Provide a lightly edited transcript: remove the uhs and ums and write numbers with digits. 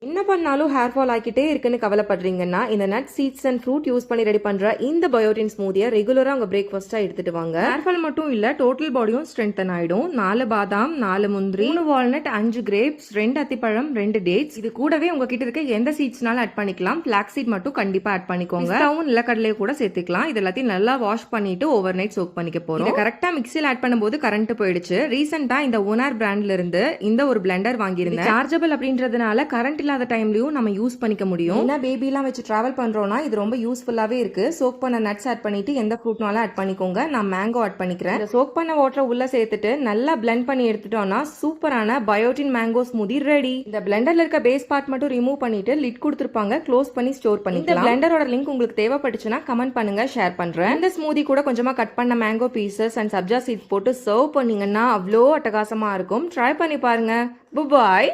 என்ன பண்ணாலும் hair fall ஆகிட்டே இருக்குன்னு கவலைப்படுறீங்கன்னா இந்த nut seeds and fruit use பண்ணி ரெடி பண்ற இந்த பயோட்டின் ஸ்மூதியை ரெகுலரா உங்க பிரேக்ஃபாஸ்டா எடுத்துட்டு வாங்க. ஹேர் ஃபால் மட்டும் இல்ல, டோட்டல் பாடியும் ஸ்ட்ரென்தன் ஆயிடும். 4 பாதாம், 4 முந்திரி, 3 வால்நட், 5 கிரேப்ஸ், 2 அத்திப்பழம், 2 டேட்ஸ். இது கூடவே உங்ககிட்ட இருக்க எந்த சீட்ஸ்னாலும் ஆட் பண்ணிக்கலாம். பிளாக் சீட் மட்டும் கண்டிப்பா ஆட் பண்ணிக்கோங்க. நிலக்கடலையை கூட சேர்த்துக்கலாம். இது எல்லாத்தையும் நல்லா வாஷ் பண்ணிட்டு ஓவர் நைட் சோக் பண்ணிக்க போறோம். கரெக்டா மிக்சியில் ஆட் பண்ணும்போது கரண்ட் போயிடுச்சு. ரீசெண்டா இந்த ஓனார் பிராண்ட்ல இருந்து இந்த ஒரு பிளெண்டர் வாங்கியிருந்தேன். சார்ஜபிள் அப்படின்றதுனால கரண்ட் இல்லாத டைம்லயும் நம்ம யூஸ் பண்ணிக்க முடியும். ஏன்னா பேபிலாம் வச்சு டிராவல் பண்றோம்னா இது ரொம்ப யூஸ்ஃபுல்லாவே இருக்கு. சோக் பண்ண நட்ஸ் ஆட் பண்ணிட்டு எந்த ஃப்ரூட்னாலும் ஆட் பண்ணிக்கோங்க. நான் மேங்கோ ஆட் பண்ணிக்கிறேன். சோக் பண்ண வாட்டரை உள்ள சேர்த்துட்டு நல்லா பிளெண்ட் பண்ணி எடுத்துட்டோம்னா சூப்பரான பயோட்டின் மேங்கோ ஸ்மூதி ரெடி. இந்த பிளெண்டர்ல இருக்க பேஸ் பார்ட் மட்டும் ரிமூவ் பண்ணிட்டு லிட் கொடுத்துருப்பாங்க, க்ளோஸ் பண்ணி ஸ்டோர் பண்ணிக்கலாம். இந்த பிளெண்டரோட லிங்க் உங்களுக்கு தேவைப்பட்டுச்சுன்னா கமெண்ட் பண்ணுங்க, ஷேர் பண்றேன். இந்த ஸ்மூதி கூட கொஞ்சமா கட் பண்ண மேங்கோ பீசஸ் அண்ட் சப்ஜா சீட்ஸ் போட்டு சர்வ் பண்ணீங்கன்னா அவ்வளோ அட்டகாசமா இருக்கும். ட்ரை பண்ணி பாருங்க. பாய்.